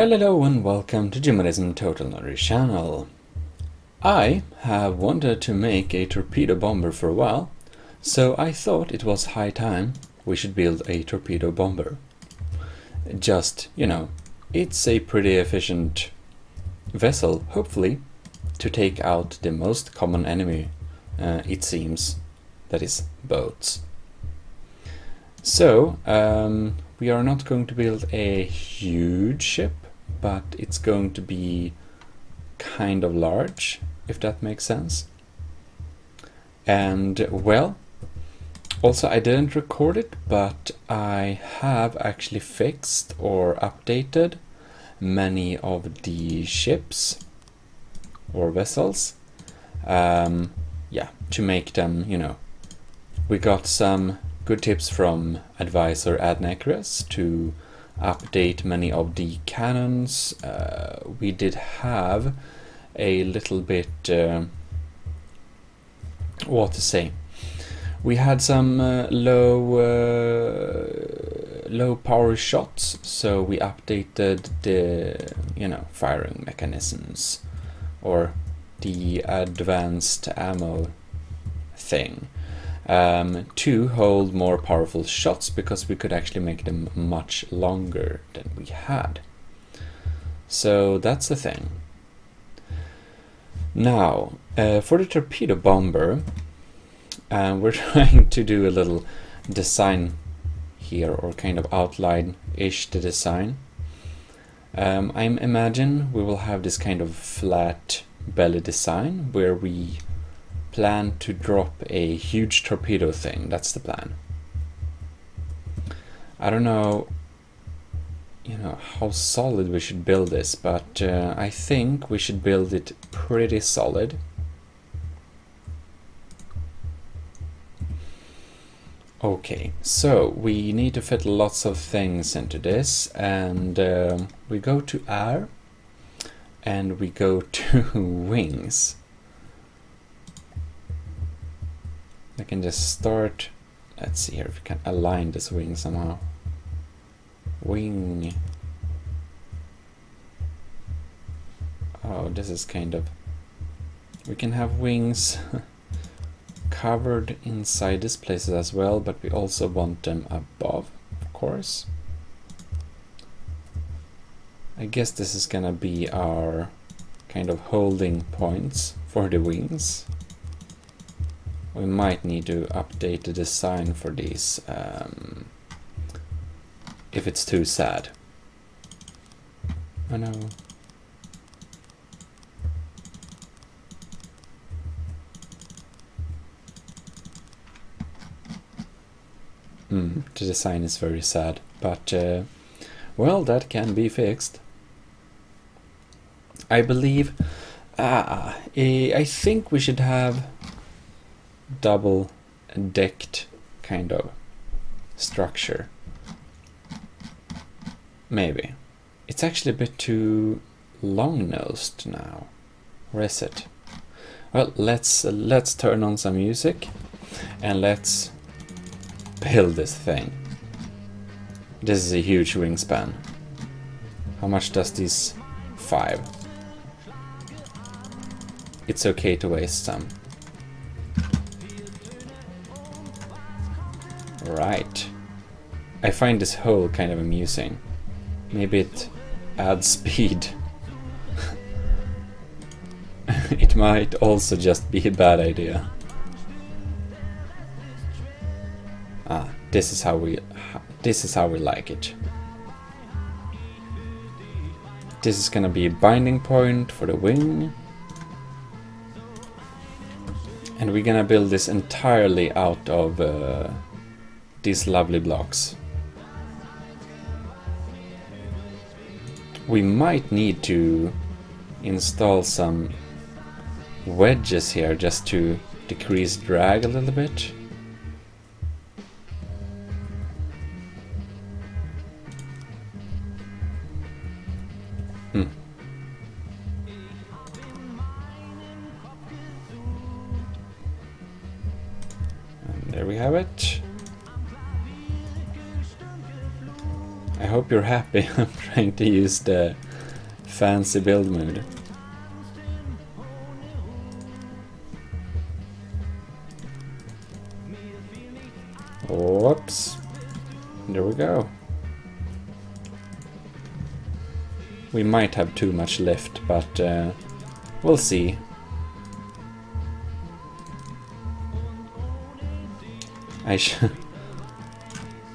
Well, hello and welcome to Gmodism Total Knowledge channel. I have wanted to make a torpedo bomber for a while, so I thought it was high time we should build a torpedo bomber. Just, it's a pretty efficient vessel, hopefully, to take out the most common enemy, it seems, that is boats. So, we are not going to build a huge ship, but it's going to be kind of large, if that makes sense. And, well, also I didn't record it, but I have actually fixed or updated many of the ships or vessels, to make them, we got some good tips from advisor Adnacrus to update many of the cannons. We did have a little bit, what to say, we had some low power shots, so we updated the firing mechanisms or the advanced ammo thing to hold more powerful shots, because we could actually make them much longer than we had. So that's the thing. Now, for the torpedo bomber, we're trying to do a little design here, or kind of outline-ish the design. I imagine we will have this kind of flat belly design where we plan to drop a huge torpedo thing. That's the plan. I don't know, how solid we should build this, but I think we should build it pretty solid. Okay, so we need to fit lots of things into this, and we go to air and we go to wings. I can just start, let's see here if we can align this wing somehow. Wing. Oh, this is kind of, we can have wings covered inside this places as well, but we also want them above, of course. I guess this is gonna be our kind of holding points for the wings. We might need to update the design for these if it's too sad. I know. The design is very sad, but well, that can be fixed. I believe, I think we should have double decked kind of structure. Maybe. It's actually a bit too long-nosed now. Or is it? Well, let's turn on some music and let's build this thing. This is a huge wingspan. How much does this? 5. It's okay to waste some. Right. I find this hole kind of amusing. Maybe it adds speed. It might also just be a bad idea. This is how we like it. This is gonna be a binding point for the wing. And we're gonna build this entirely out of these lovely blocks. We might need to install some wedges here just to decrease drag a little bit. And there we have it. I hope you're happy. I'm trying to use the fancy build mood. Whoops. There we go. We might have too much lift, but we'll see.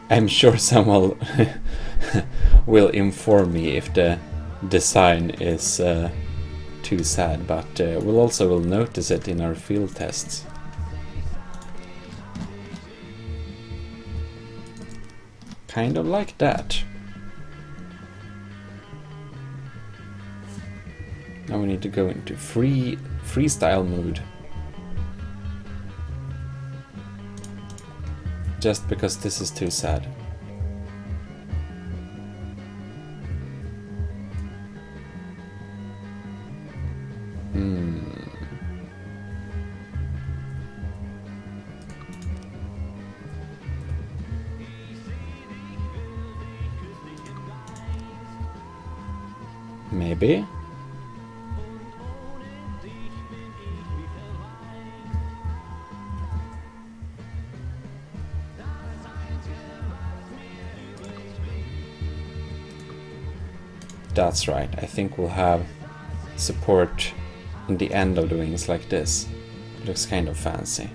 I'm sure someone will inform me if the design is too sad, but we'll also notice it in our field tests. Kind of like that. Now we need to go into freestyle mode. Just because this is too sad. Maybe. That's right, I think we'll have support in the end of the wings like this. It looks kind of fancy.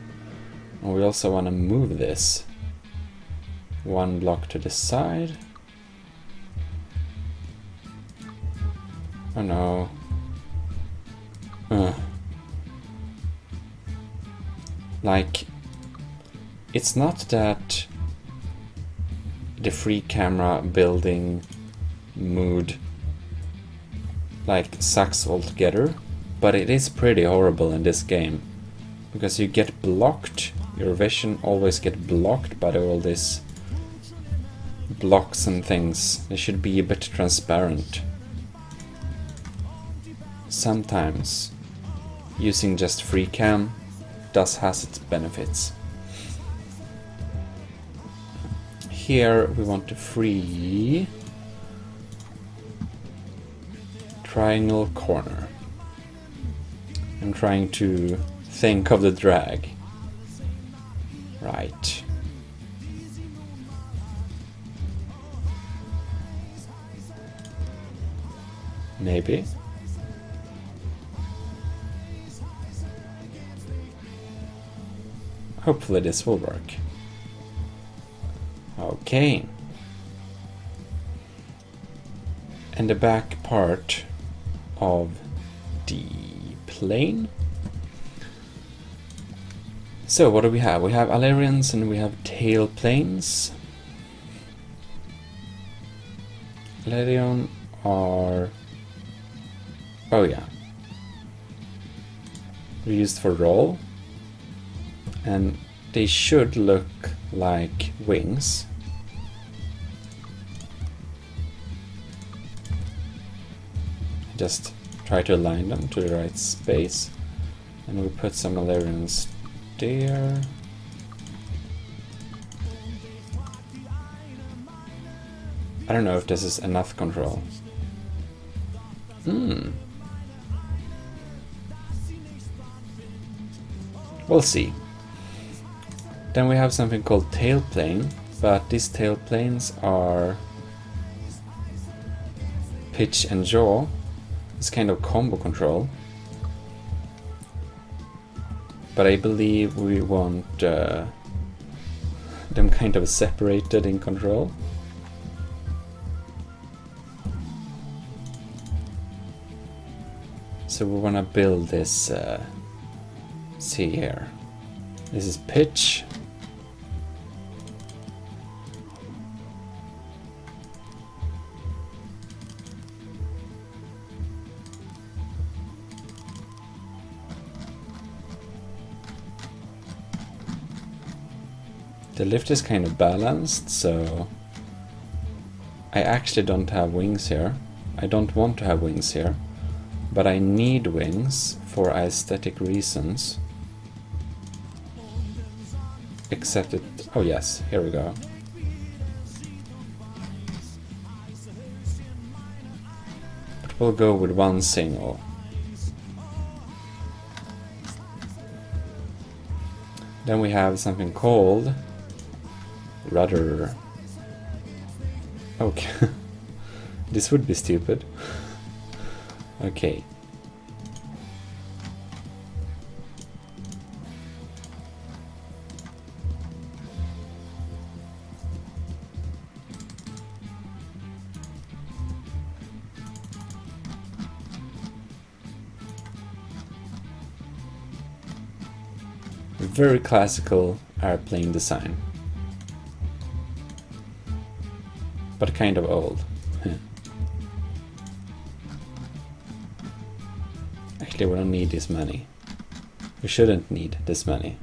And we also want to move this one block to the side. Oh no. Like, it's not that the free camera building mood like sucks altogether, but it is pretty horrible in this game because you get blocked. Your vision always get blocked by all these blocks and things. They should be a bit transparent. Sometimes using just free cam does has its benefits. Here we want to free triangle corner. I'm trying to think of the drag. Right. Maybe. Hopefully this will work. Okay. And the back part of the plane. So what do we have? We have ailerons and we have tail planes. Aileron are... oh yeah. They're used for roll. And they should look like wings. Just try to align them to the right space. And we put some ailerons there. I don't know if this is enough control. We'll see. Then we have something called tail plane, but these tail planes are pitch and yaw. It's kind of combo control. But I believe we want them kind of separated in control. So we want to build this, see here. This is pitch. The lift is kind of balanced, so I actually don't have wings here. I don't want to have wings here, but I need wings for aesthetic reasons. Except it... oh yes, here we go. But We'll go with one single. Then we have something called Rudder. Okay. This would be stupid. Okay. Very classical airplane design, but kind of old. Actually, we don't need this many. We shouldn't need this many.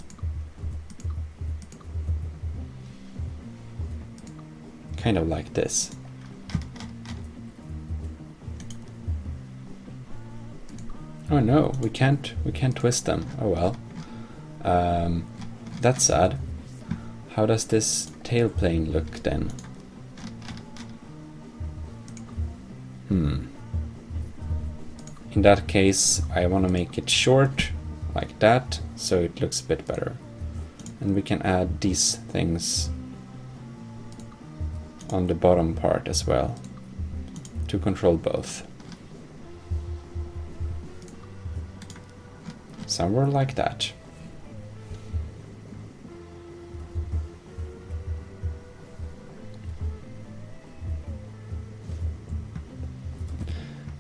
Kind of like this. Oh no, we can't twist them. Oh well. That's sad. How does this tailplane look then? In that case, I want to make it short, like that, so it looks a bit better. And we can add these things on the bottom part as well, to control both. Somewhere like that.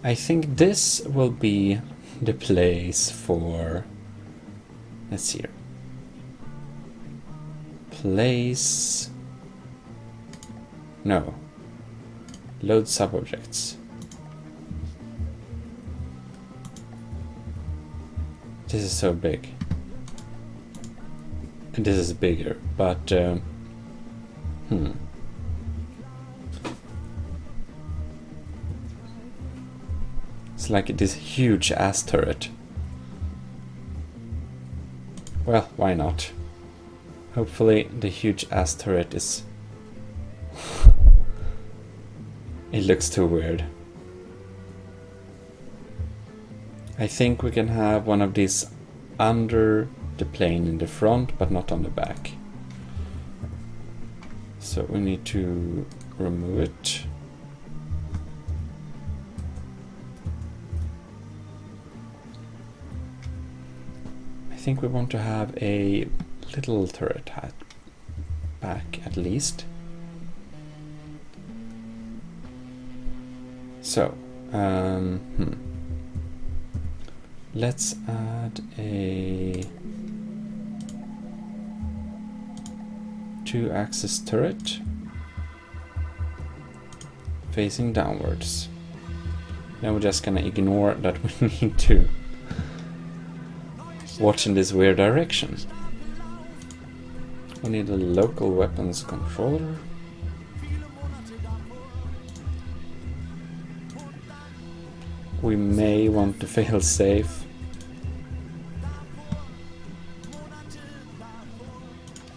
I think this will be the place for, let's see here, place, no, load subobjects. This is so big. And this is bigger, but it's like this huge ass turret. Well, why not? Hopefully the huge ass turret is... It looks too weird. I think we can have one of these under the plane in the front, but not on the back. So we need to remove it. I think we want to have a little turret hat back at least. So, let's add a 2-axis turret facing downwards. Then we're just gonna ignore that we need to watch in this weird direction. We need a local weapons controller. We may want to fail safe.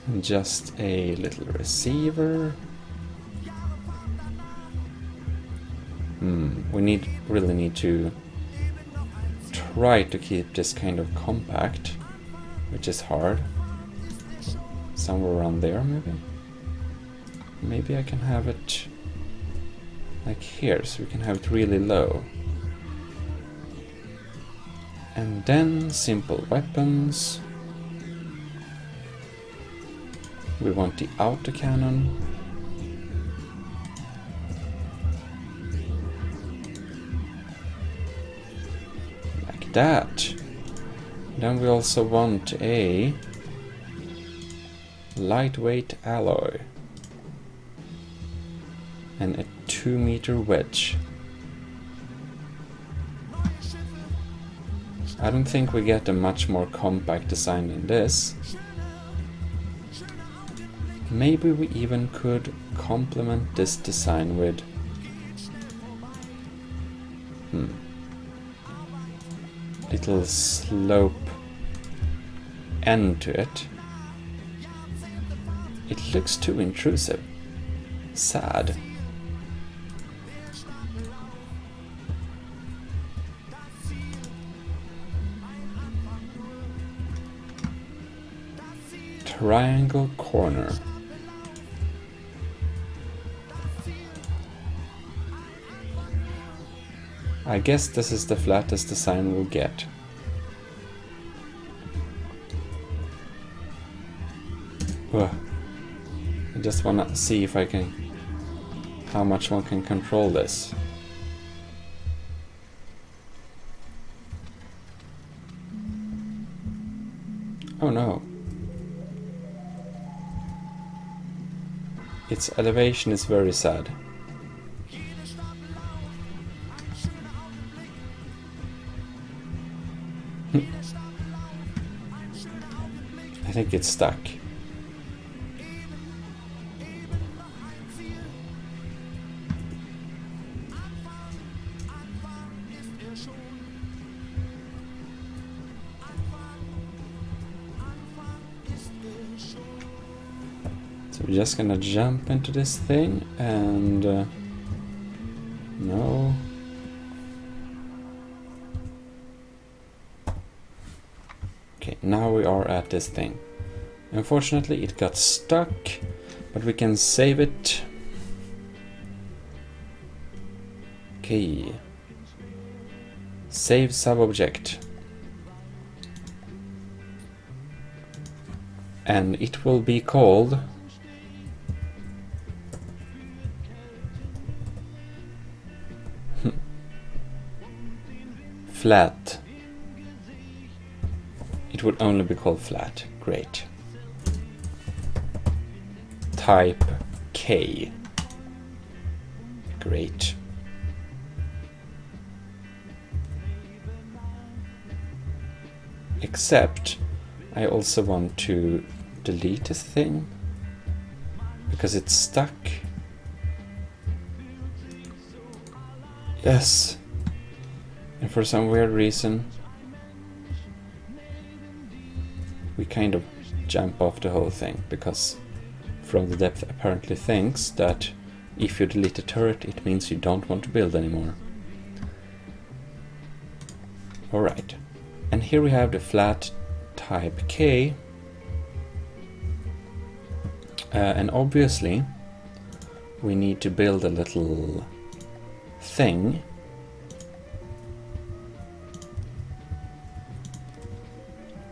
And just a little receiver. We really need to try to keep this kind of compact, which is hard. Somewhere around there, maybe. Maybe I can have it like here, so we can have it really low. And then simple weapons. We want the autocannon. Like that. Then we also want a lightweight alloy. And a 2-meter wedge. I don't think we get a much more compact design than this. Maybe we even could complement this design with little slope end to it. It looks too intrusive. Sad. triangle corner. I guess this is the flattest design we'll get. Ugh. I just wanna see if I can... how much one can control this. Oh no. Its elevation is very sad. I think it's stuck. So we're just gonna jump into this thing and no. Okay, now we are at this thing. Unfortunately it got stuck, but we can save it. Okay. Save sub-object. And it will be called flat. It would only be called flat. Great. Type K. Great. Except I also want to delete this thing because it's stuck. Yes. And for some weird reason we kind of jump off the whole thing, because From the Depth apparently thinks that if you delete a turret it means you don't want to build anymore. Alright, and here we have the flat type K, and obviously we need to build a little thing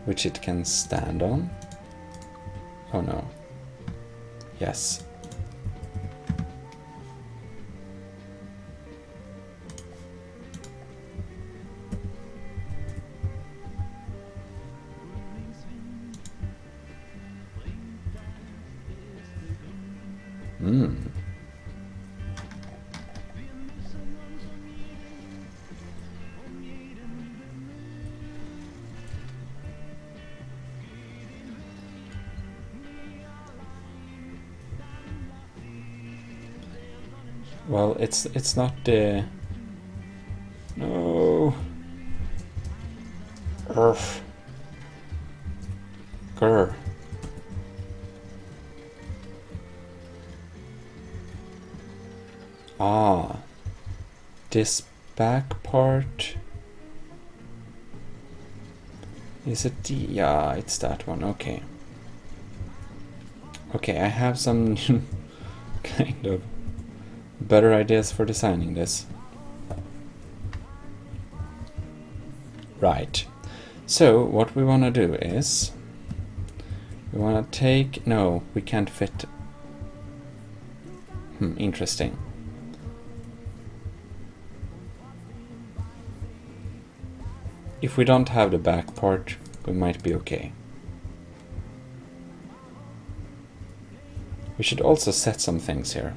which it can stand on. Oh no. Yes. Well, it's not the... No. Urgh. Grr. Ah. This back part... Is it the... Yeah, it's that one. Okay. Okay, I have some kind of better ideas for designing this. Right. So what we want to do is we want to take... No, we can't fit... interesting. If we don't have the back part, we might be okay. We should also set some things here.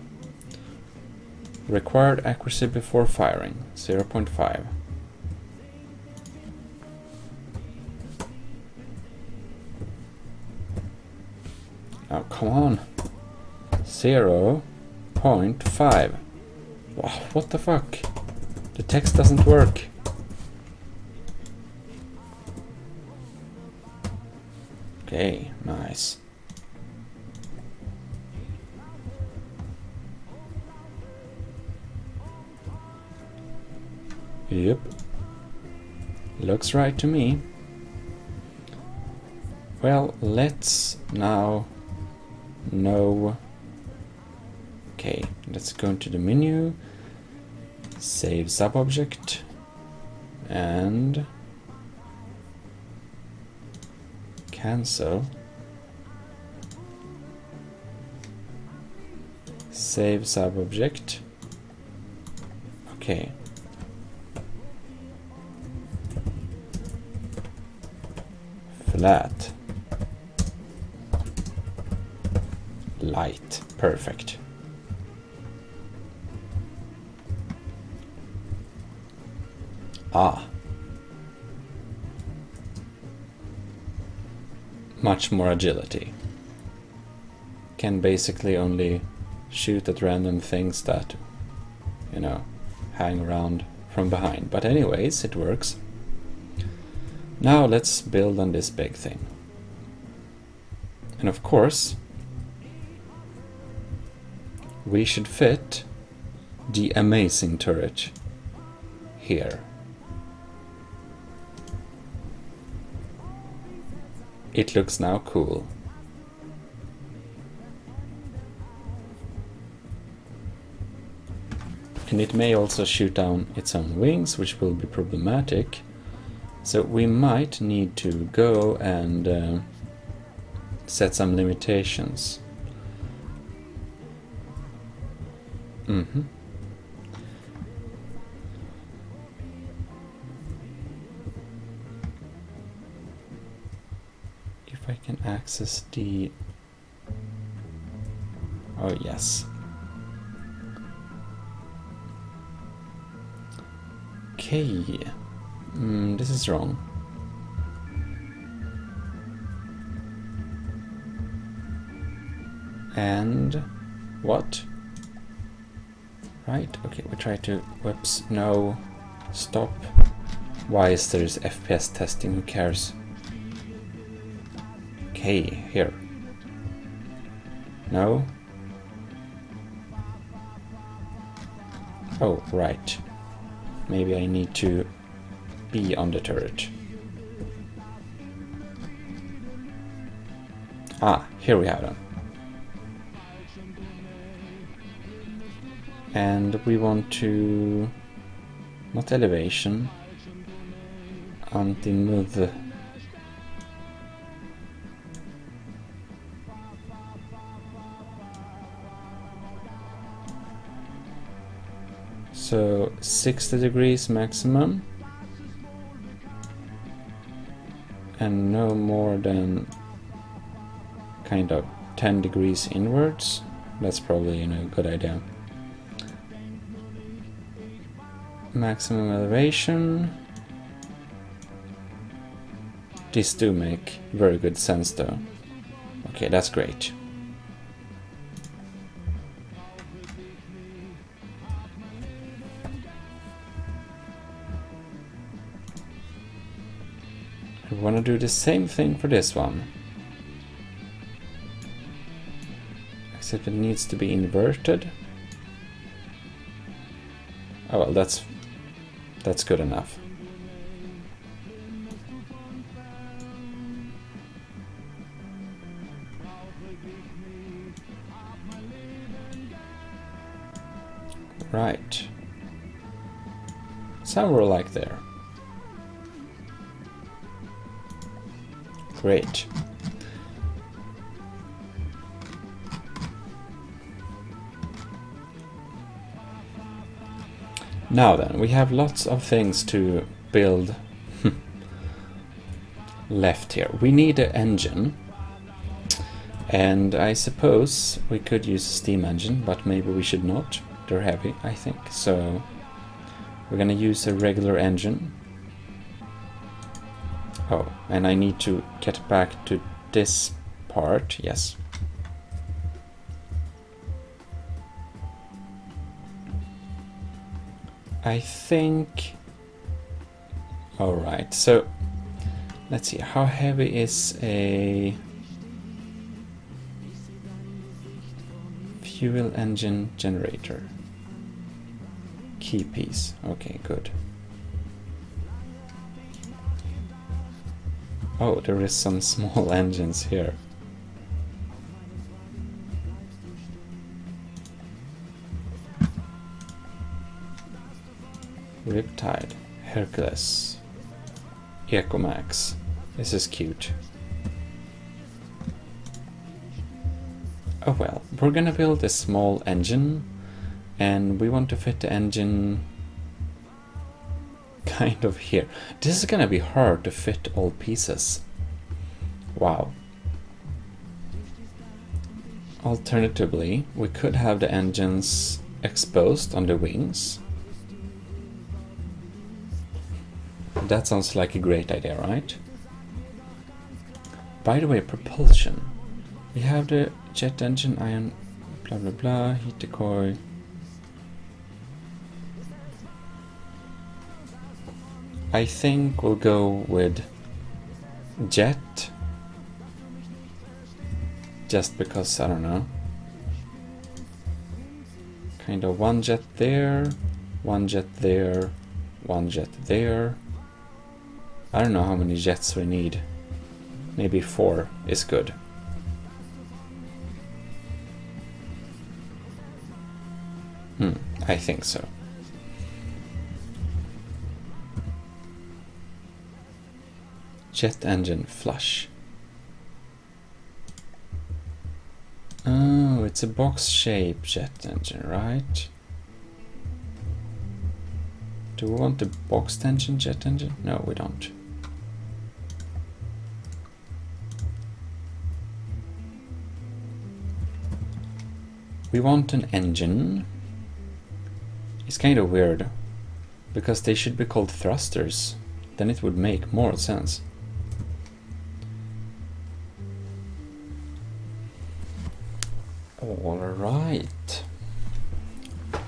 Required accuracy before firing, 0.5. Oh, come on. 0.5. Wow, what the fuck? The text doesn't work. Okay, nice. Yep. Looks right to me. Well, let's now know. Okay, let's go into the menu, save subobject, and cancel. Save subobject. Okay. Flat. Light. Perfect. Ah. Much more agility. Can basically only shoot at random things that, you know, hang around from behind. But anyways, it works. Now let's build on this big thing. And of course, we should fit the amazing turret here. It looks now cool. And it may also shoot down its own wings, which will be problematic. So we might need to go and set some limitations. If I can access the... Oh yes. Okay. This is wrong. And what? Right, okay, we try to, whoops, no, stop. Why is there FPS testing, who cares? Okay, here. No. Oh, right. Maybe I need to be on the turret. Ah, here we have them. And we want to, not elevation, anti-move. So 60 degrees maximum. And no more than kind of 10 degrees inwards. That's probably, you know, a good idea. Maximum elevation. These do make very good sense though. Okay, that's great. I want to do the same thing for this one. Except it needs to be inverted. Oh well, that's good enough. Right. Somewhere like there. Great. Now then, we have lots of things to build left here. We need an engine, and I suppose we could use a steam engine, but maybe we should not. They're heavy, I think, so we're gonna use a regular engine. Oh, and I need to get back to this part, yes. I think... Alright, so let's see, how heavy is a fuel engine generator? Key piece, okay, good. Oh, there is some small engines here. Riptide, Hercules, Ecomax. This is cute. Oh well, we're gonna build a small engine, and we want to fit the engine kind of here. This is gonna be hard to fit all pieces. Wow. Alternatively, we could have the engines exposed on the wings. That sounds like a great idea, right? By the way, propulsion. We have the jet engine, iron, blah blah blah, heat decoy. I think we'll go with jet. Just because, I don't know. Kind of one jet there, one jet there, one jet there. I don't know how many jets we need. Maybe 4 is good. I think so. Jet engine flush. Oh, it's a box-shaped jet engine, right? Do we want the boxed engine jet engine? No, we don't. We want an engine. It's kind of weird, because they should be called thrusters. Then it would make more sense. Alright.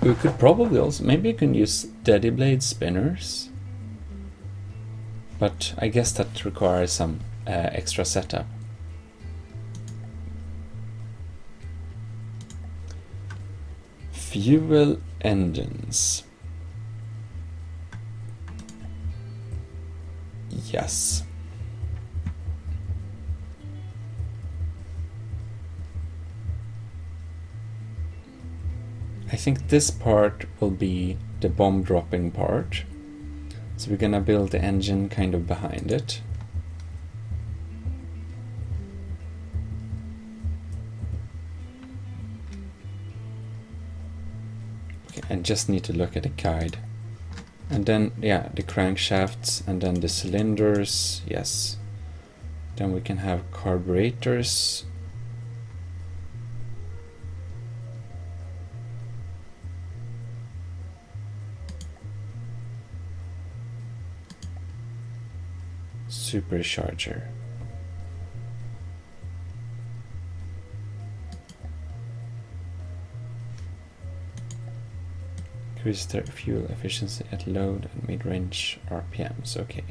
We could probably also, maybe you can use steady blade spinners. But I guess that requires some extra setup. Fuel engines. Yes. I think this part will be the bomb dropping part. So we're gonna build the engine kind of behind it. I just need to look at the guide. And then, yeah, the crankshafts and then the cylinders, yes. Then we can have carburetors. Supercharger. Increase their fuel efficiency at low and mid-range RPMs. Okay.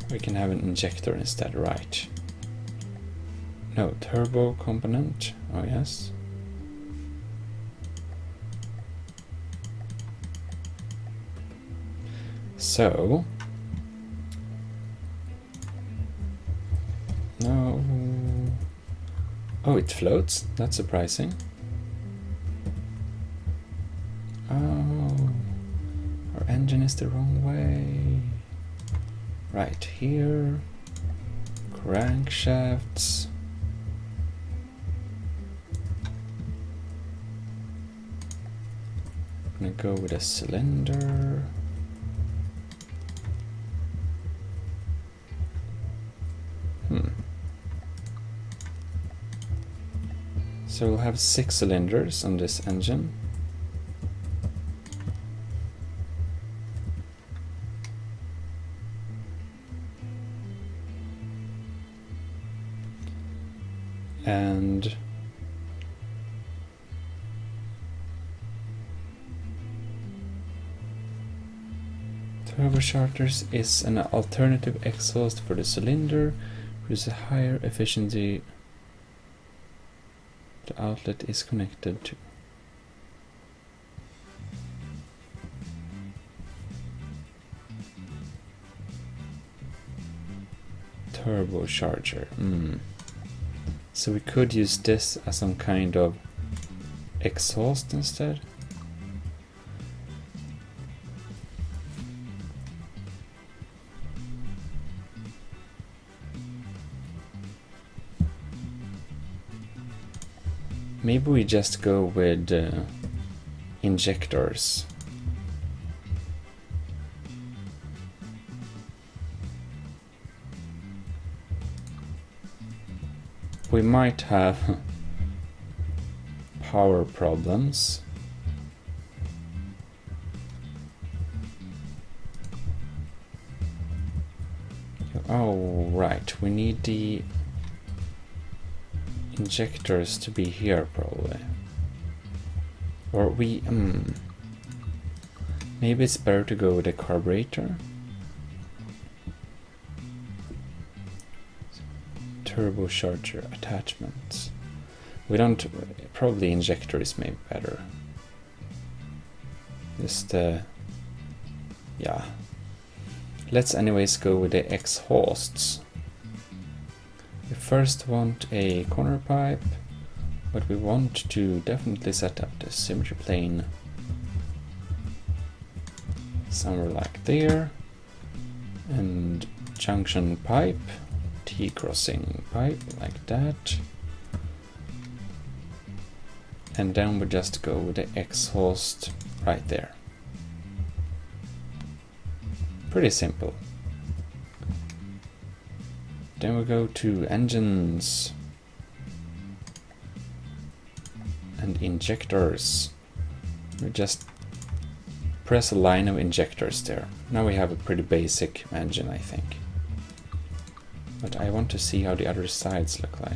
We can have an injector instead, right? No, turbo component. Oh yes. So no. Oh, it floats. That's surprising. Oh, our engine is the wrong way. Right here, crankshafts. I'm gonna go with a cylinder. So we'll have 6 cylinders on this engine. And turbochargers is an alternative exhaust for the cylinder, which is a higher efficiency the outlet is connected to. turbocharger. So we could use this as some kind of exhaust instead. Maybe we just go with injectors. We might have power problems. Oh, right, we need the injectors to be here probably. Or maybe it's better to go with a carburetor. Turbocharger attachments. We don't, probably injector is maybe better. Just yeah. Let's anyways go with the exhausts. We first want a corner pipe, but we want to definitely set up the symmetry plane somewhere like there, and junction pipe, T-crossing pipe like that, and then we just go with the exhaust right there. Pretty simple. Then we go to engines and injectors. We just press a line of injectors there. Now we have a pretty basic engine, I think. But I want to see how the other sides look like.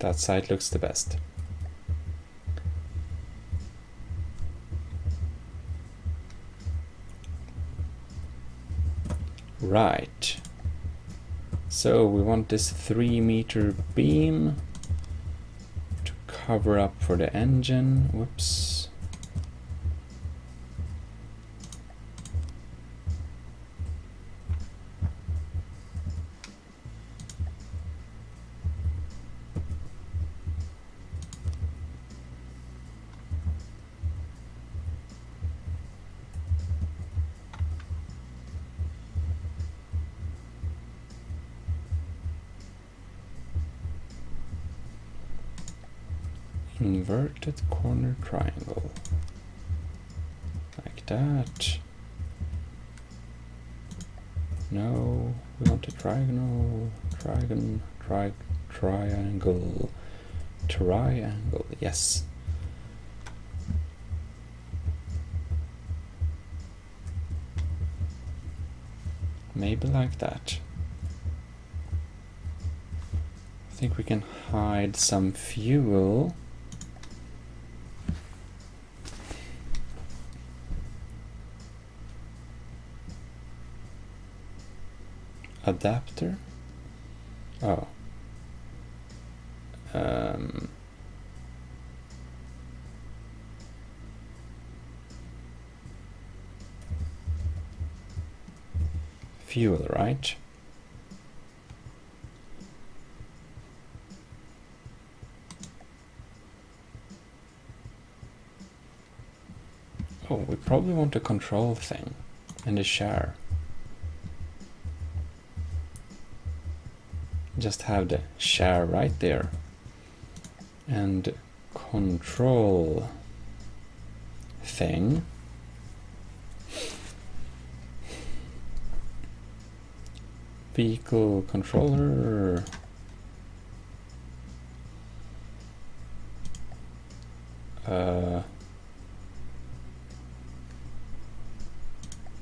That side looks the best. Right. So we want this 3-meter beam to cover up for the engine. Whoops. Inverted corner triangle, like that. No, we want a triangle, triangle, yes. Maybe like that. I think we can hide some fuel. Adapter? Oh. Fuel, right? Oh, we probably want a control thing and a share. Just have the share right there and control thing. Vehicle controller.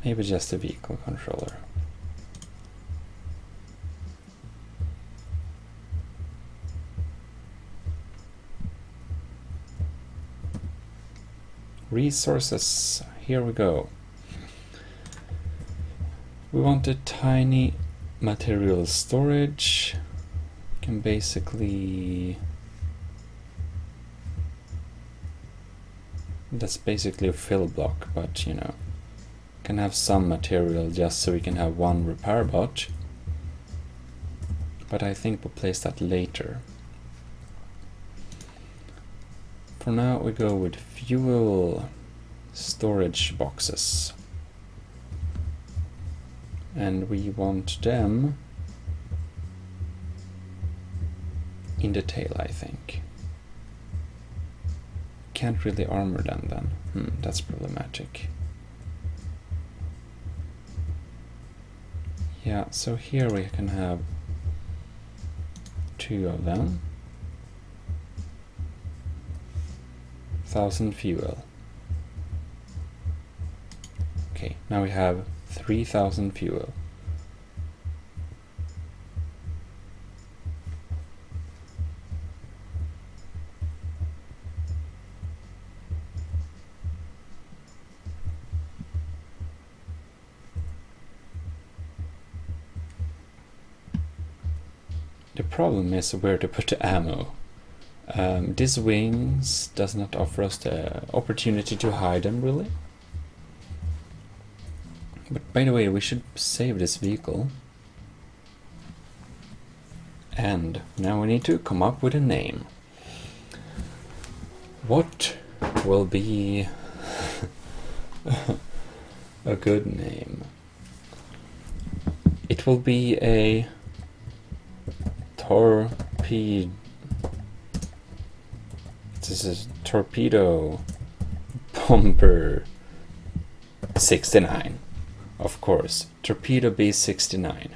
Maybe just a vehicle controller. Resources, here we go. We want a tiny material storage. can basically... That's basically a fill block, but you know, can have some material just so we can have one repair bot. But I think we'll place that later. For now we go with fuel storage boxes. And we want them in the tail, I think. Can't really armor them then. That's problematic. Yeah, so here we can have 2 of them. 1000 fuel. Okay, now we have 3000 fuel. The problem is where to put the ammo. This wings does not offer us the opportunity to hide them, really. But by the way, we should save this vehicle. And now we need to come up with a name. What will be a good name? It will be a Torpedo. This is Torpedo Bomber 69. Of course, Torpedo B-69.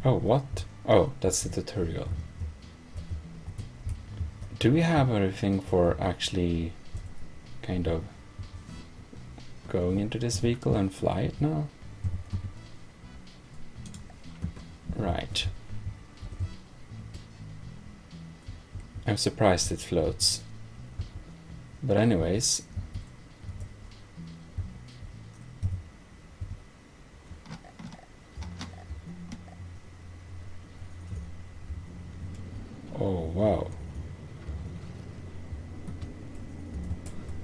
Oh, what? Oh, that's the tutorial. Do we have everything for actually kind of going into this vehicle and fly it now? Right. I'm surprised it floats. But anyways, oh wow,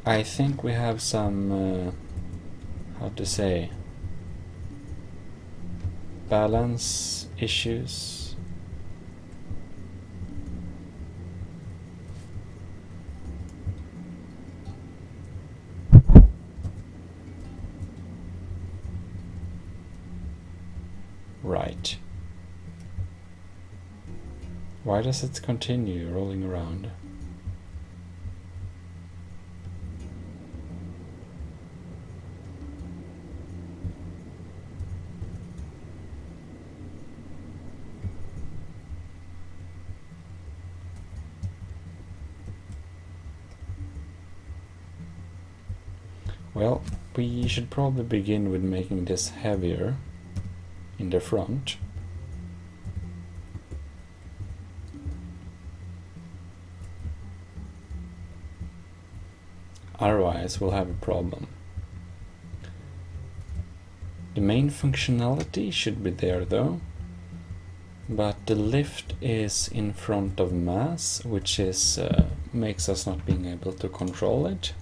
I think we have some how to say, balance issues. Right. Why does it continue rolling around? Well, we should probably begin with making this heavier in the front. Otherwise we'll have a problem. The main functionality should be there though, but the lift is in front of mass, which is makes us not being able to control it.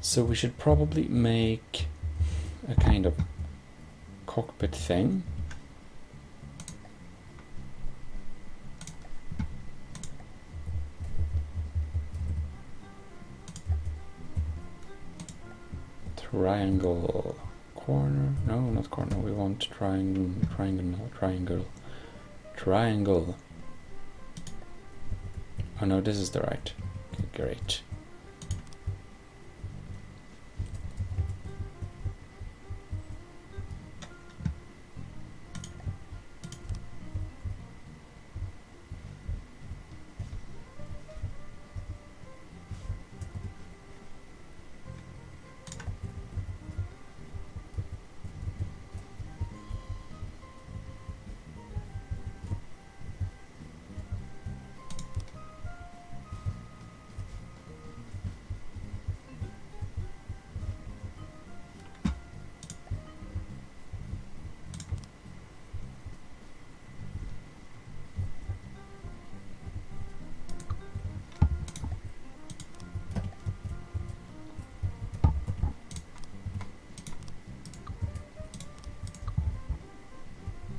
So we should probably make a kind of cockpit thing. Triangle corner, no, not corner, we want triangle. Oh no, this is the right. Okay, great.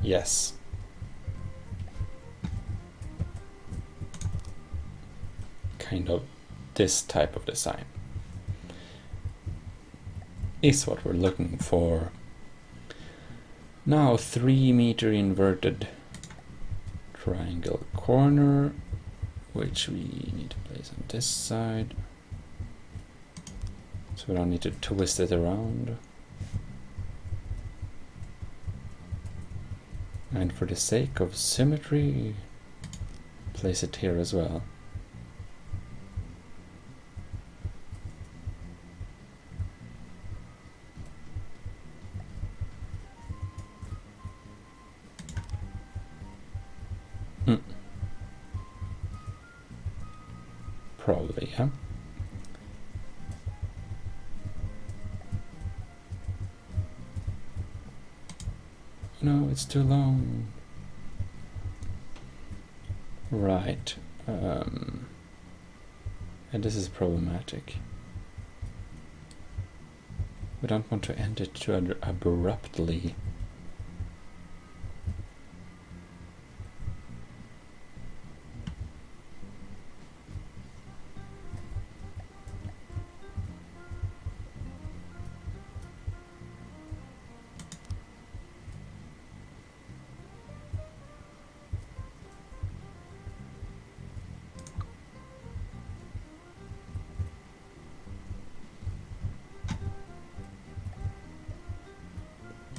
Yes. Kind of this type of design is what we're looking for. Now 3 meter inverted triangle corner, which we need to place on this side, so we don't need to twist it around. And for the sake of symmetry, place it here as well. Probably, yeah. No, it's too long. Right. And this is problematic. We don't want to end it too abruptly.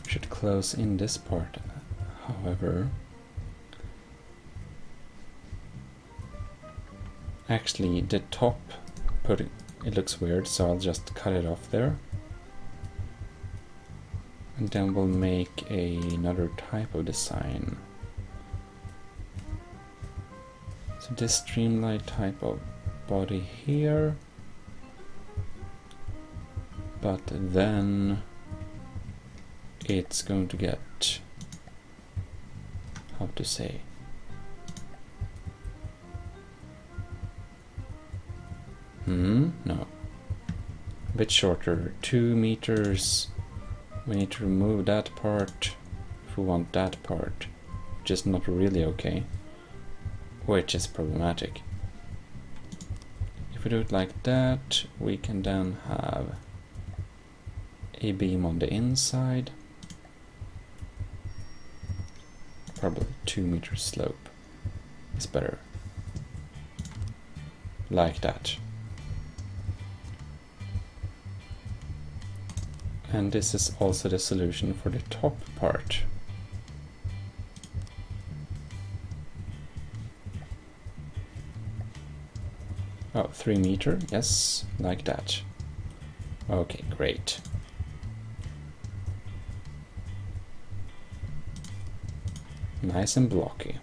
Should close in this part, however. Actually, the top it looks weird, so I'll just cut it off there. And then we'll make another type of design. So this streamlined type of body here, but then it's going to get, how to say, no, a bit shorter, 2 meters. We need to remove that part if we want that part, which is not really okay, which is problematic. If we do it like that, we can then have a beam on the inside. Probably 2 meter slope is better. Like that. And this is also the solution for the top part. Oh, 3 meter, yes, like that. Okay, great. Nice and blocky.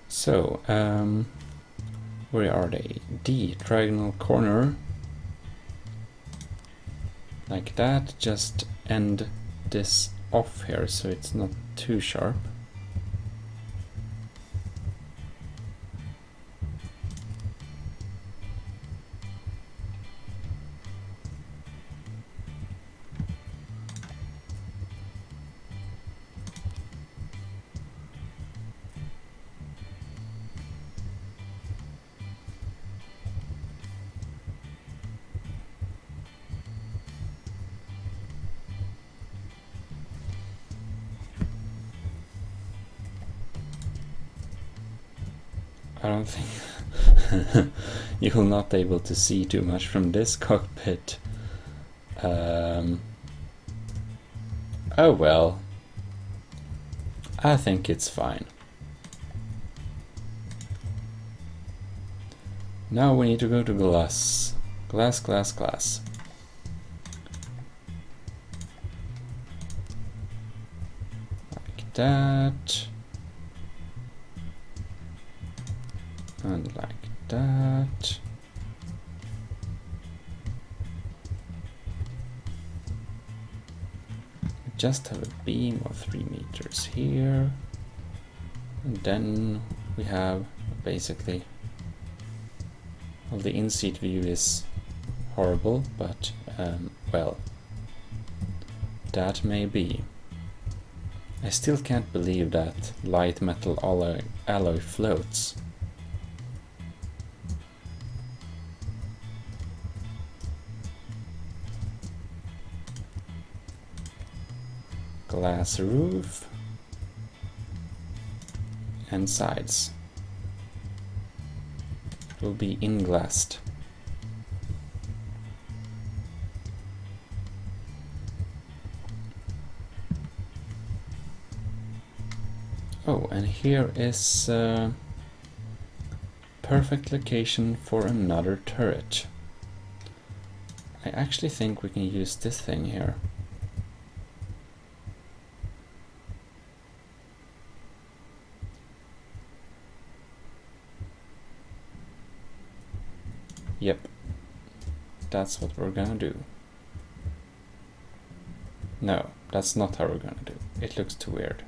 So, where are they? The triangle corner. Like that, just end this off here so it's not too sharp. I don't think you will not be able to see too much from this cockpit. Oh well, I think it's fine. Now we need to go to glass. Glass, glass, glass. Like that. And like that. just have a beam of 3 meters here, and then we have basically, well, the in-seat view is horrible, but well, that may be. I still can't believe that light metal alloy floats. Glass roof and sides. It will be inglassed. Oh, and here is a perfect location for another turret. I actually think we can use this thing here. Yep, that's what we're gonna do. No, that's not how we're gonna do. It looks too weird.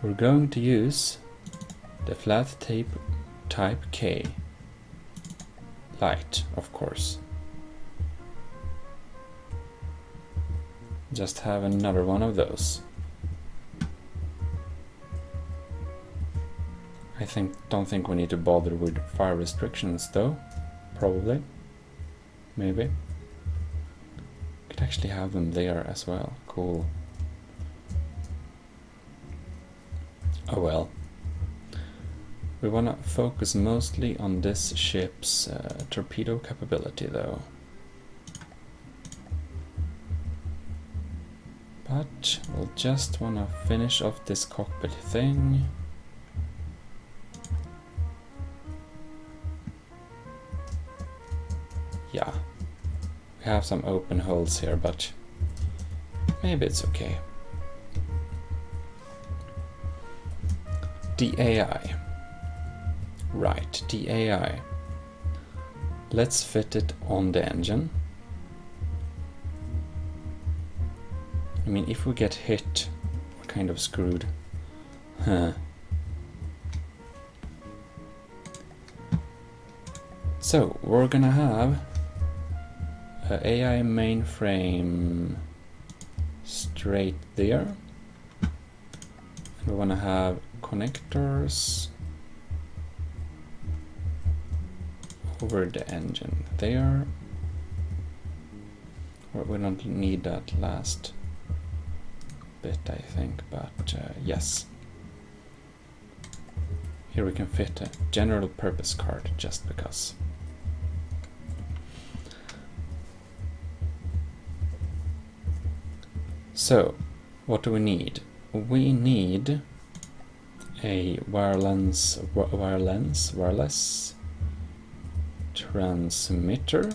We're going to use the flat tape type K. Light, of course. Just have another one of those. Don't think we need to bother with fire restrictions though. Probably. Maybe. Could actually have them there as well. Cool. Oh well. We want to focus mostly on this ship's torpedo capability though. But we'll just want to finish off this cockpit thing. Yeah, we have some open holes here, but maybe it's okay. The AI. Right, the AI. Let's fit it on the engine. I mean, if we get hit, we're kind of screwed. Huh. So, we're gonna have an AI mainframe straight there. And we wanna have connectors over the engine there. We don't need that last bit, I think, but yes. Here we can fit a general purpose card just because. So, what do we need? We need a wireless transmitter.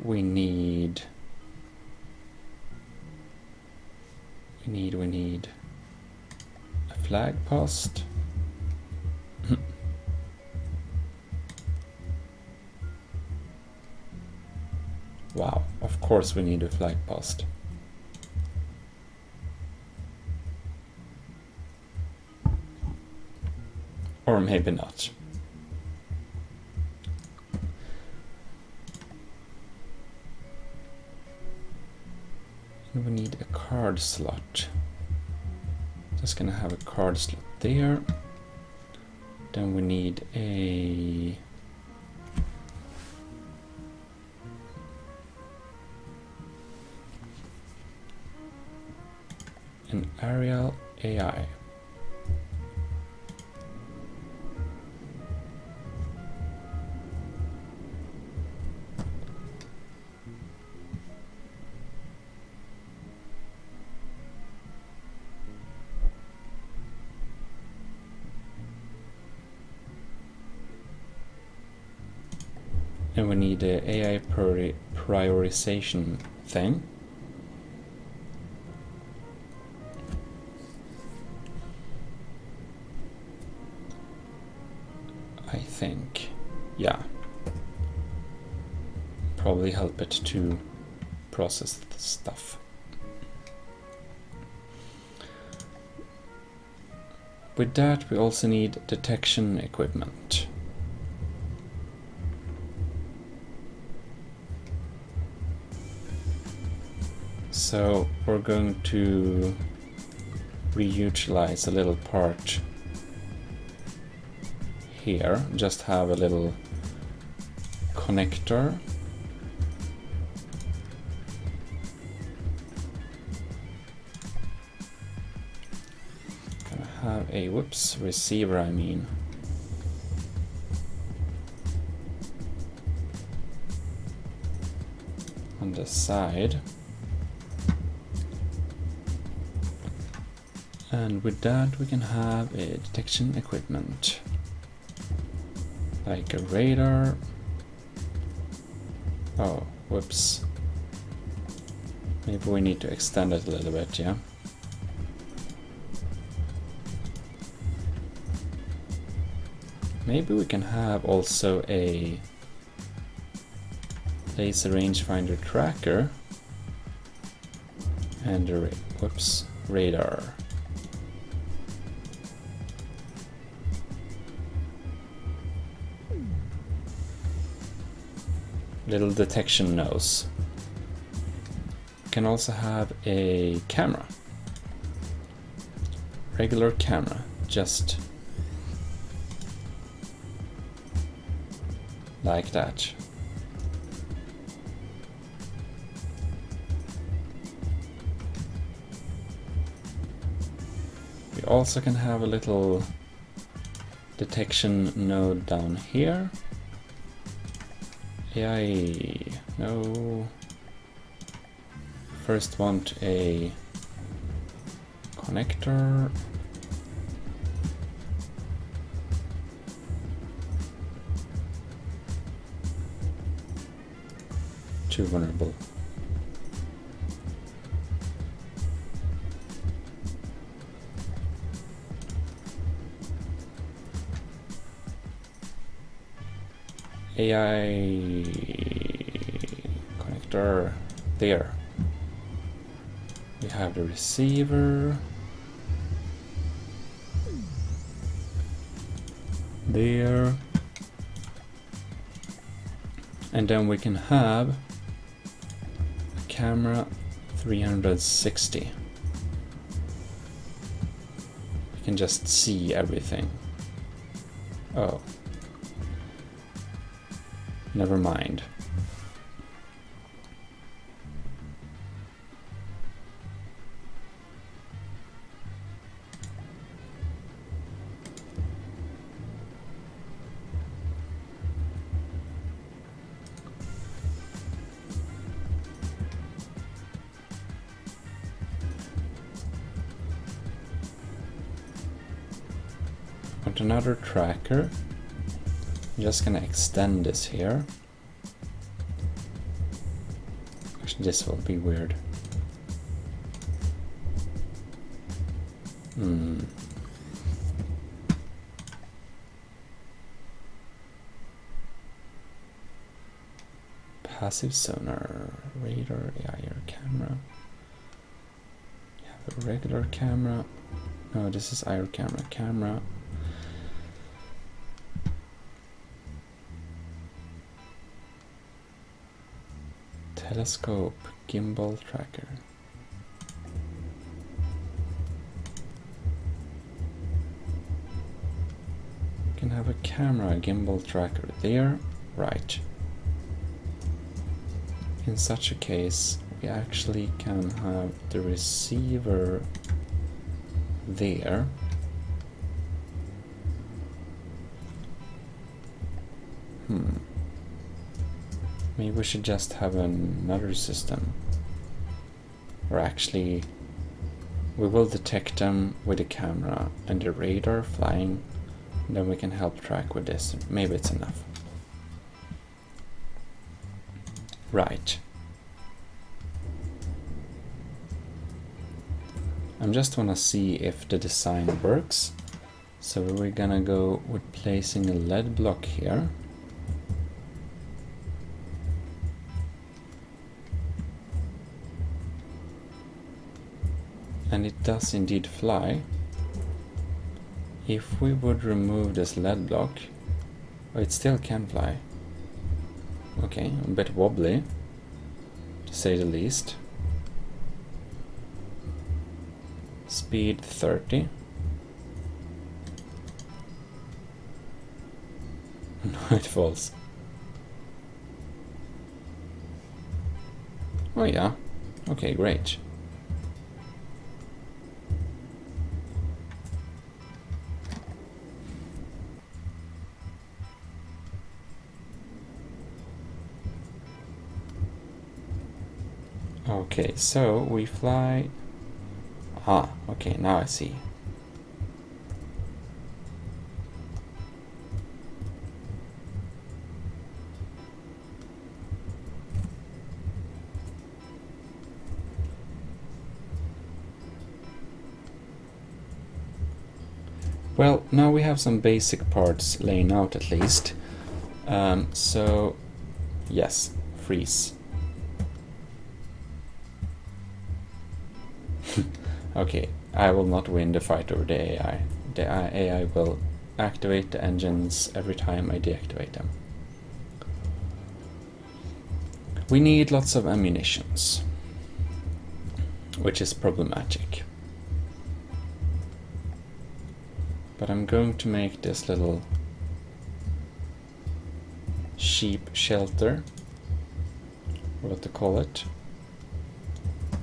We need a flag post. Wow, of course we need a flag post. Or maybe not. And we need a card slot. Just gonna have a card slot there. Then we need an aerial AI. And we need a AI prioritization thing. I think, yeah. Probably help it to process the stuff. With that, we also need detection equipment. So we're going to reutilize a little part here, just have a little connector. Gonna have a, whoops, receiver I mean. On the side. And with that we can have a detection equipment. Like a radar. Oh, whoops. Maybe we need to extend it a little bit, yeah? Maybe we can have also a laser rangefinder tracker and a whoops, radar. Little detection nose. Can also have a camera. Regular camera, just like that. We also can have a little detection node down here. AI, no. First want a connector. Too vulnerable. AI connector there. We have the receiver there, and then we can have a camera 360. We can just see everything. Oh. Never mind. Want another tracker. I'm just gonna extend this here. Actually, this will be weird. Passive sonar, radar, AI camera. You have a regular camera. No, this is IR camera. Telescope, gimbal tracker. You can have a camera, gimbal tracker there, right. In such a case, we actually can have the receiver there. Maybe we should just have another system. Or actually, we will detect them with the camera and the radar flying, and then we can help track with this. Maybe it's enough. Right. I just want to see if the design works. So we're gonna go with placing a lead block here. And it does indeed fly. If we would remove this lead block, oh, it still can fly. Okay, a bit wobbly, to say the least. Speed 30. No, it falls. Oh yeah, okay, great. Okay, so we fly... Ah, okay, now I see. Well, now we have some basic parts laying out at least. So, yes, freeze. Okay, I will not win the fight over the AI. The AI will activate the engines every time I deactivate them. We need lots of ammunitions, which is problematic. But I'm going to make this little sheep shelter, or what to call it.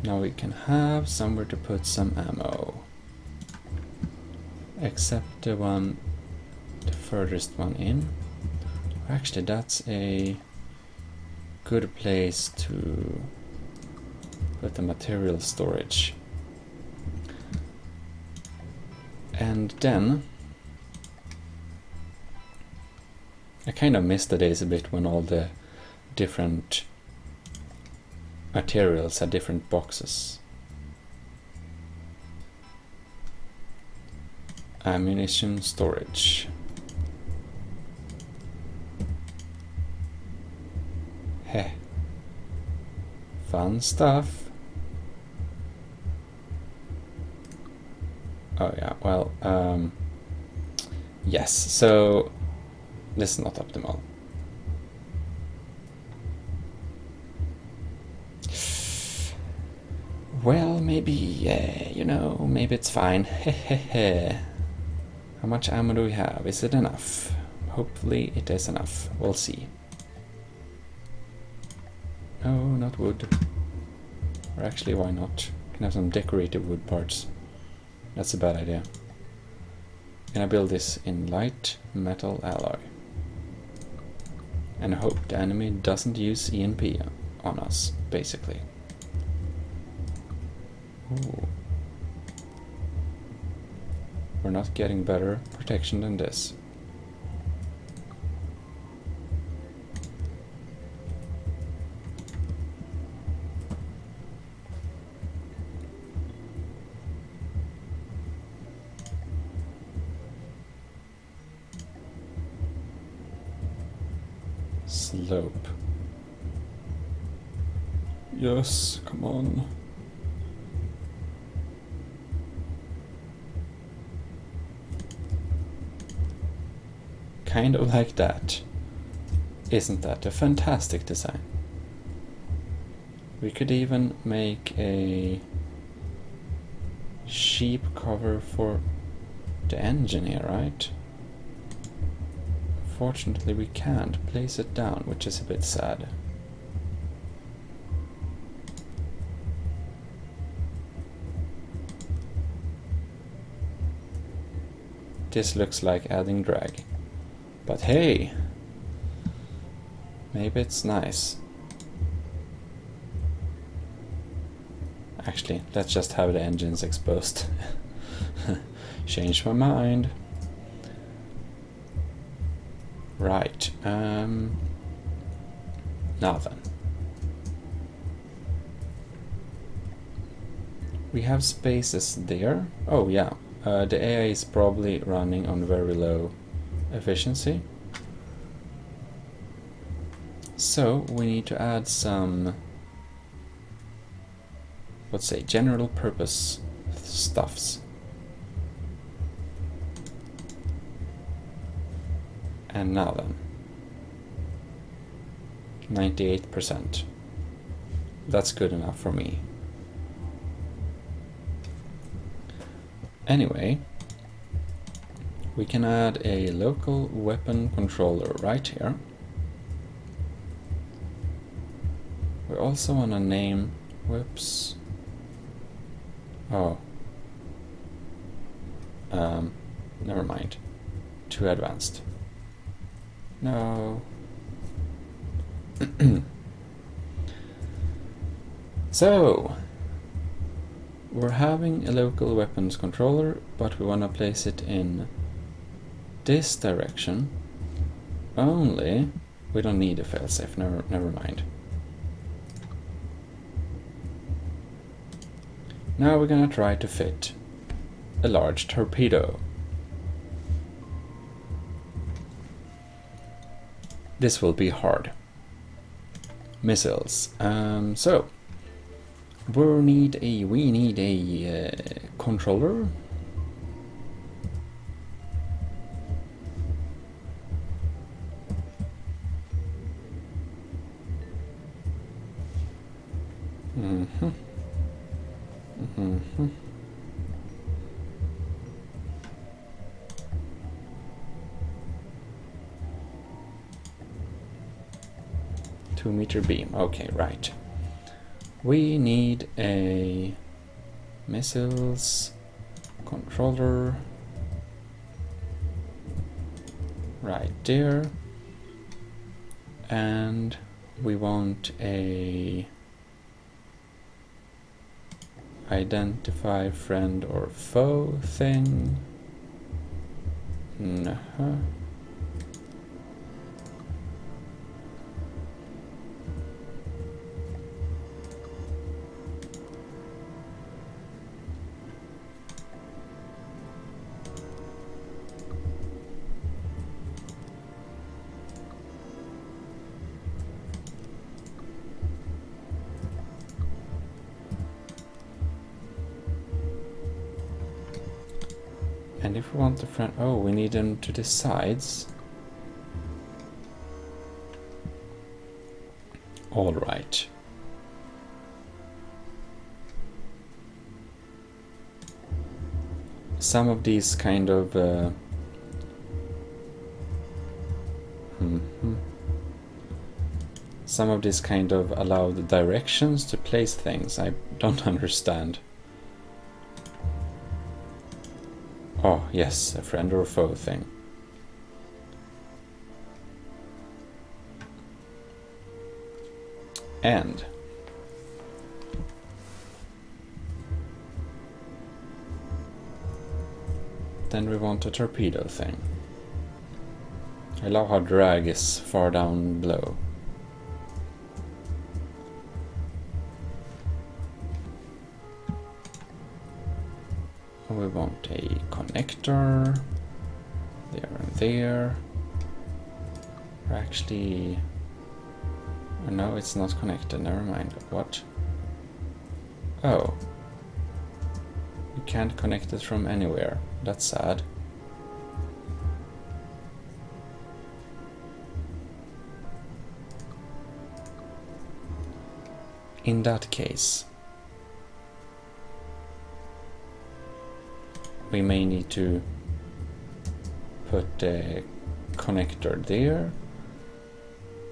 Now we can have somewhere to put some ammo. Except the furthest one in. Actually, that's a good place to put the material storage. And then I kind of miss the days a bit when all the different materials had different boxes. Ammunition storage. Heh. Fun stuff. Oh yeah, well, yes, so this is not optimal. Well, maybe, you know, maybe it's fine. Hehehe. How much ammo do we have? Is it enough? Hopefully it is enough. We'll see. No, not wood. Or actually, why not? Can have some decorative wood parts. That's a bad idea. Gonna build this in light metal alloy. And hope the enemy doesn't use EMP on us, basically. Ooh. We're not getting better protection than this. Slope. Yes, come on. Kind of like that. Isn't that a fantastic design? We could even make a sheep cover for the engine here, right? Fortunately, we can't place it down, which is a bit sad. This looks like adding drag. But hey, maybe it's nice. Actually, let's just have the engines exposed. Change my mind. Right, now then. We have spaces there. Oh yeah, the AI is probably running on very low efficiency. So we need to add some, let's say, general purpose stuffs. And now then, 98%. That's good enough for me. Anyway, we can add a local weapon controller right here. We also want to name, whoops, oh, never mind, too advanced. No. So, we're having a local weapons controller, but we want to place it in this direction. Only, we don't need a failsafe, never mind. Now we're gonna try to fit a large torpedo. This will be hard. Missiles. So we need a controller. Mm-hmm. 2-meter beam. Okay, right. We need a missiles controller right there, and we want a identify friend or foe thing. And if we want the friend, oh, we need them to the sides. All right. Some of these kind of some of these kind of allow the directions to place things. I don't understand. Oh, yes, a friend or a foe thing. And then we want a torpedo thing. I love how drag is far down below. We want a connector there and there. Or actually, oh no, it's not connected, never mind. What? Oh, you can't connect it from anywhere. That's sad. In that case, we may need to put a connector there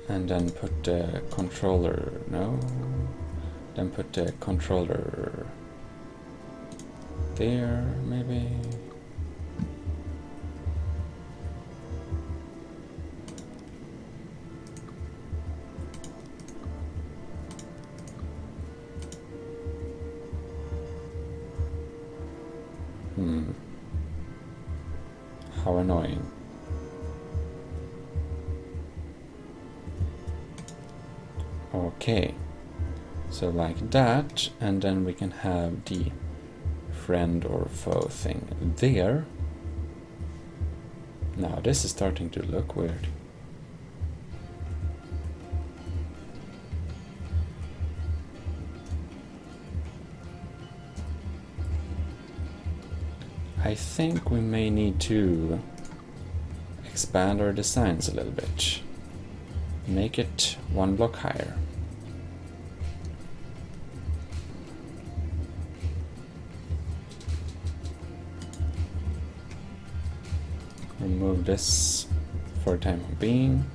and then put the controller, no, then put the controller there maybe. How annoying. Okay, so like that, and then we can have the friend or foe thing there. Now this is starting to look weird. I think we may need to expand our designs a little bit. Make it one block higher. Remove this for the time being.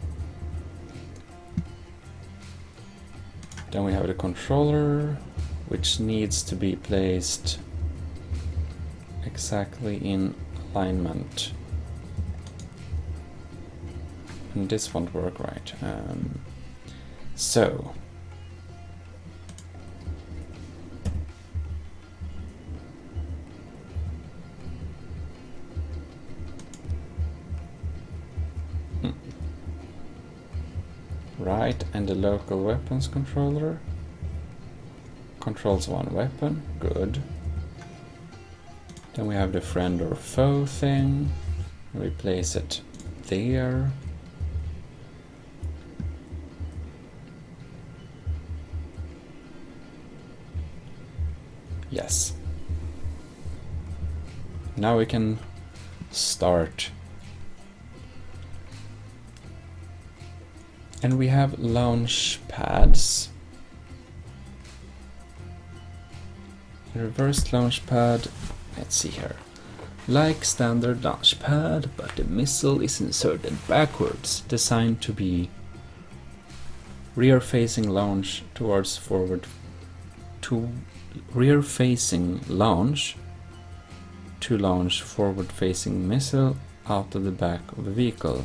Then we have the controller, which needs to be placed exactly in alignment. And this won't work right. So right, and the local weapons controller controls one weapon. Good. Then we have the friend or foe thing. We place it there. Yes. Now we can start. And we have launch pads. Reverse launch pad. Let's see here. Like standard launch pad, but the missile is inserted backwards, designed to be rear-facing launch towards forward to rear-facing launch to launch forward-facing missile out of the back of the vehicle.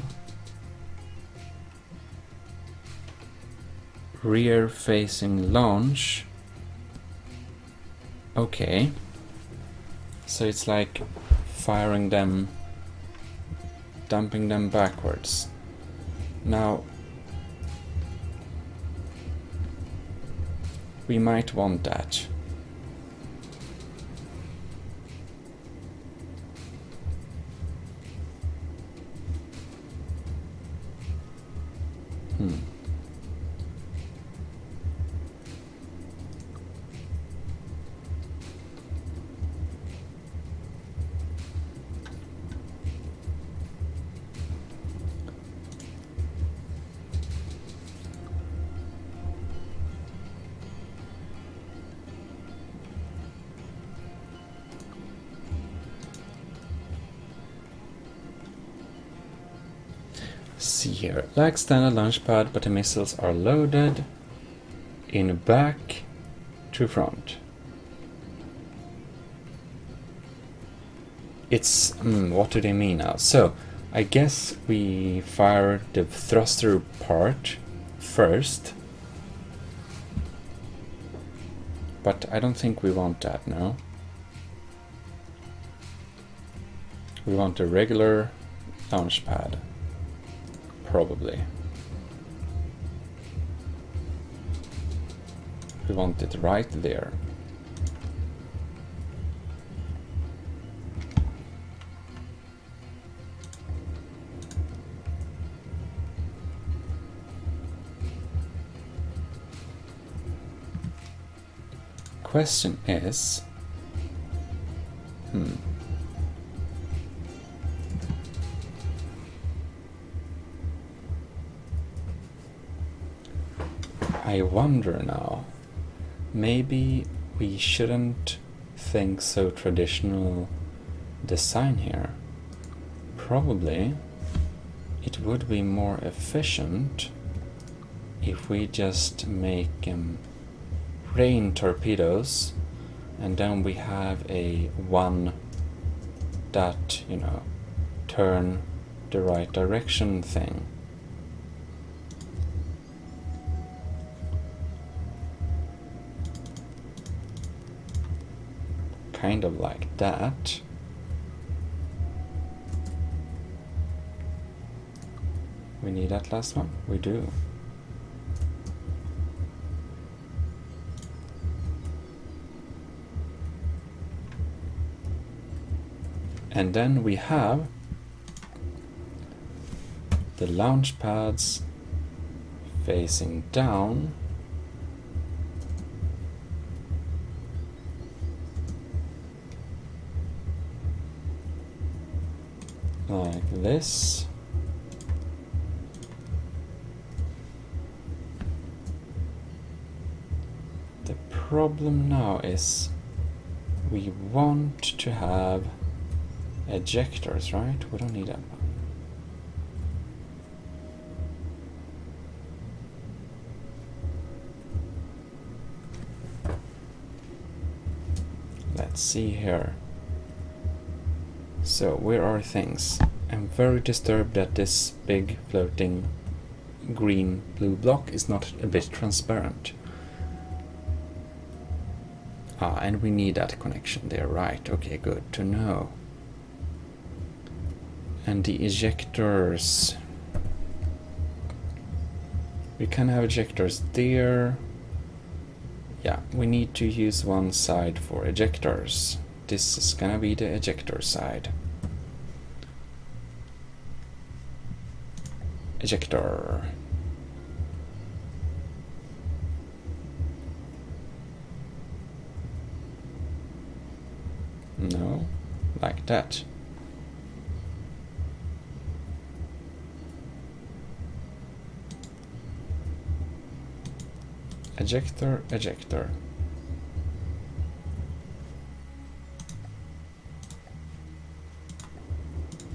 Rear-facing launch. Okay. So it's like firing them, dumping them backwards. Now, we might want that. See here, like standard launch pad, but the missiles are loaded in back to front. It's what do they mean now? So I guess we fire the thruster part first, but I don't think we want that now. We want a regular launch pad. Probably. We want it right there. Question is, I wonder now, maybe we shouldn't think so traditional design here. Probably it would be more efficient if we just make rain torpedoes, and then we have a one that, you know, turn the right direction thing. Kind of like that. We need that last one? We do. And then we have the launch pads facing down. Like this. The problem now is we want to have ejectors, right? We don't need that one. Let's see here. So, where are things? I'm very disturbed that this big floating green-blue block is not a bit transparent. Ah, and we need that connection there, right? Okay, good to know. And the ejectors. We can have ejectors there. Yeah, we need to use one side for ejectors. This is gonna be the ejector side. Ejector. No, like that. Ejector, ejector.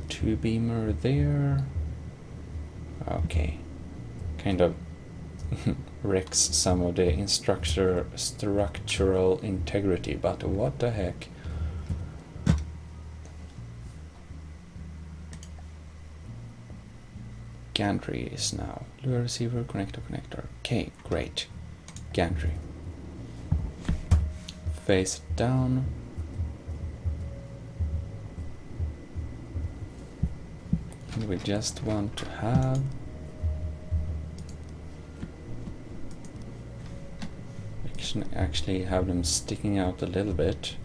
Two beamer there. Okay. Kind of wrecks some of the structural integrity, but what the heck. Gantry is now lure receiver connector. Okay, great. Gantry. Face down. And we just want to have actually have them sticking out a little bit.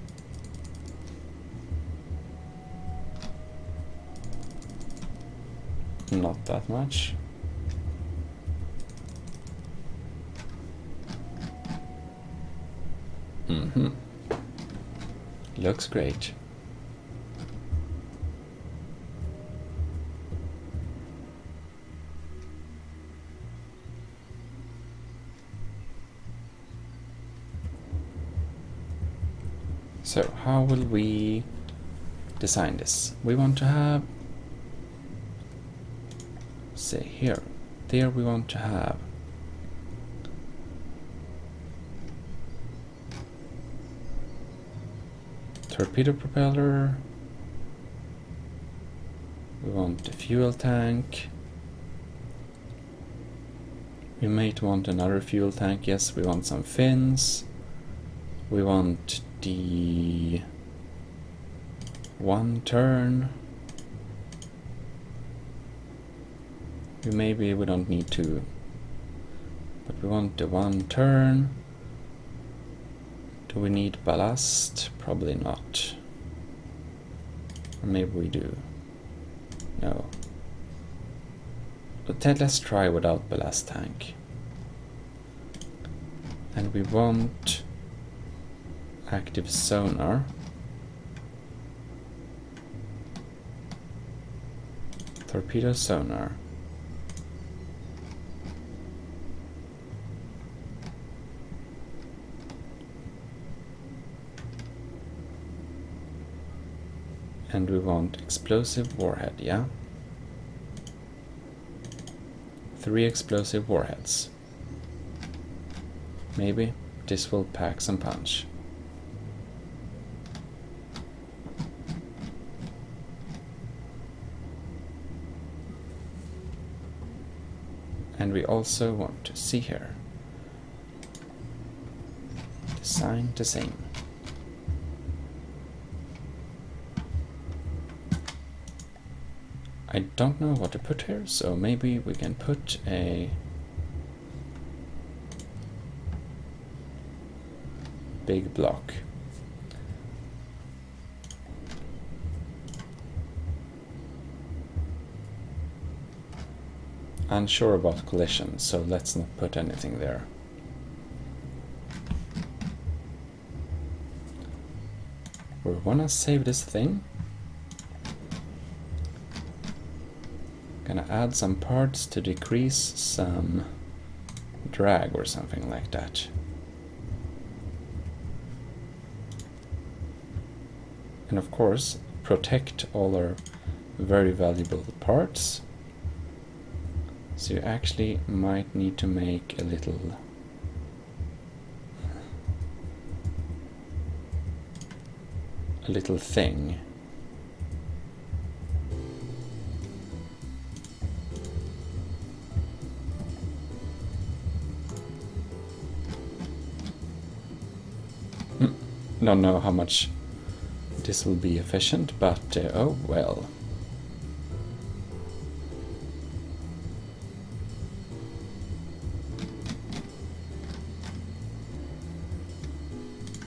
Not that much. Looks great. So how will we design this? We want to have, say here, there we want to have torpedo propeller. We want the fuel tank. We might want another fuel tank. Yes, we want some fins. We want the one turn. Maybe we don't need two, but we want the one turn. Do we need ballast? Probably not. Or maybe we do. No. But then let's try without ballast tank. And we want active sonar. Torpedo sonar. And we want explosive warhead, yeah? 3 explosive warheads. Maybe this will pack some punch. And we also want to see here. Design the same. I don't know what to put here, so maybe we can put a big block. unsure about collision, so let's not put anything there. We wanna save this thing. Gonna add some parts to decrease some drag or something like that. And of course, protect all our very valuable parts. So you actually might need to make a little thing. Don't know how much this will be efficient, but oh well.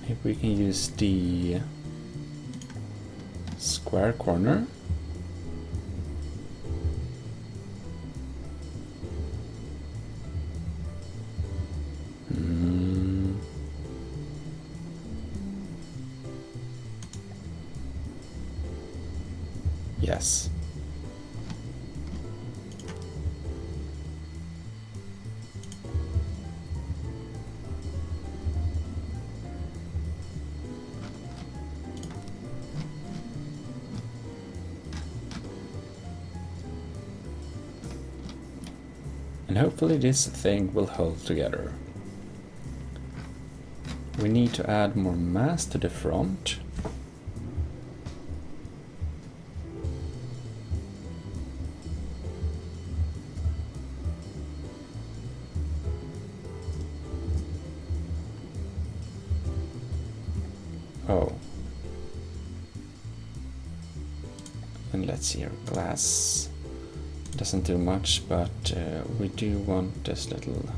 If we can use the square corner. Yes. And hopefully this thing will hold together. We need to add more mass to the front. Oh. And let's see here, glass doesn't do much, but we do want this little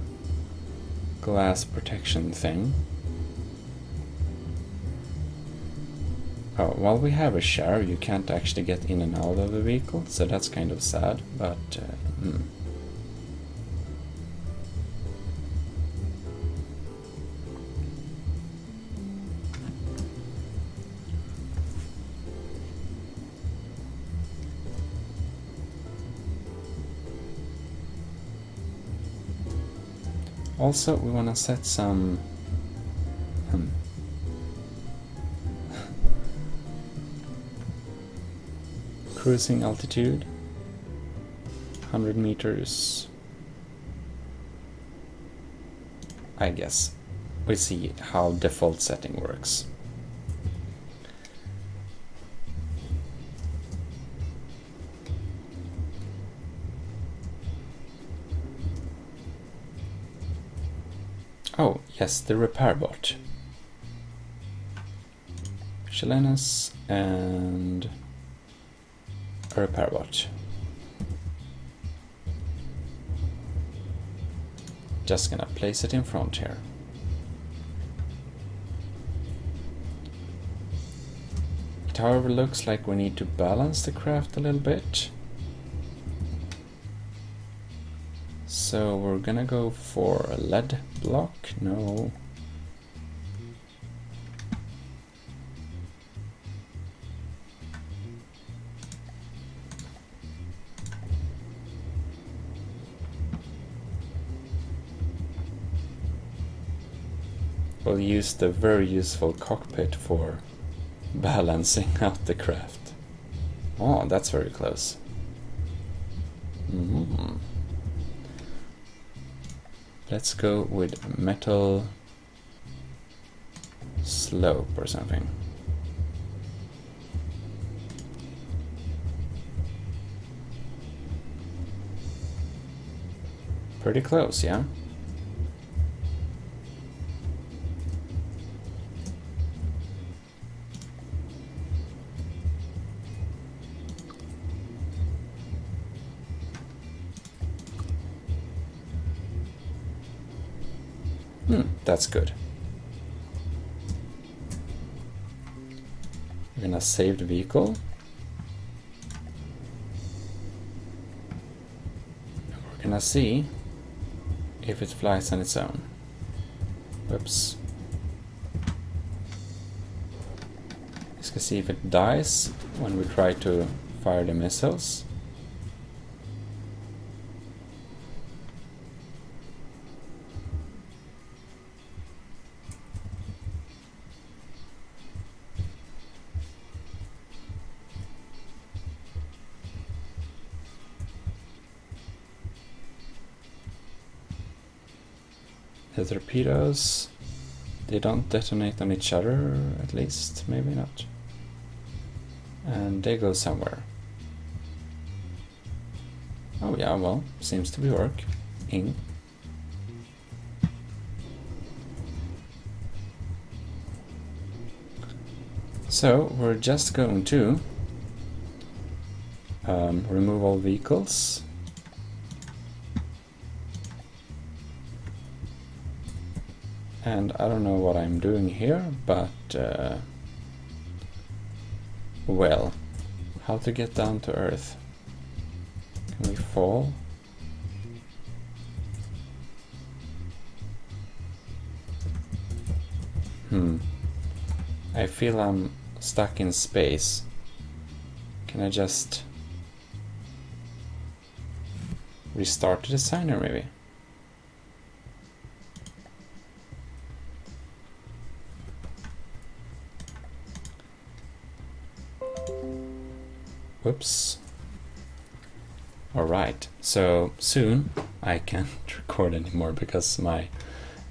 glass protection thing. Oh, while we have a share, you can't actually get in and out of the vehicle, so that's kind of sad, but also, we want to set some cruising altitude, 100 meters, I guess. We'll see how default setting works. Oh, yes, the repair bot. Chilenas and a repair bot. Just gonna place it in front here. It however looks like we need to balance the craft a little bit. So we're gonna go for a lead block. No. We'll use the very useful cockpit for balancing out the craft. Oh, that's very close. Let's go with metal slope or something. Pretty close, yeah? That's good. We're gonna save the vehicle. We're gonna gonna see if it flies on its own. Whoops. Let's go see if it dies when we try to fire the missiles. The torpedoes, they don't detonate on each other, at least, maybe not. And they go somewhere. Oh yeah, well, seems to be working. So we're just going to remove all vehicles. And I don't know what I'm doing here, but well, how to get down to Earth? Can we fall? I feel I'm stuck in space. Can I just restart the designer maybe? Whoops. Alright, so soon I can't record anymore because my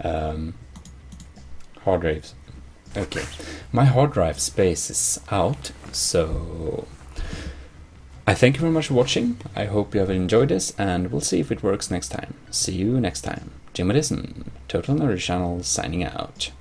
hard drive. Okay, my hard drive space is out, so I thank you very much for watching. I hope you have enjoyed this, and we'll see if it works next time. See you next time. Gmodism, Total Nerdy Channel, signing out.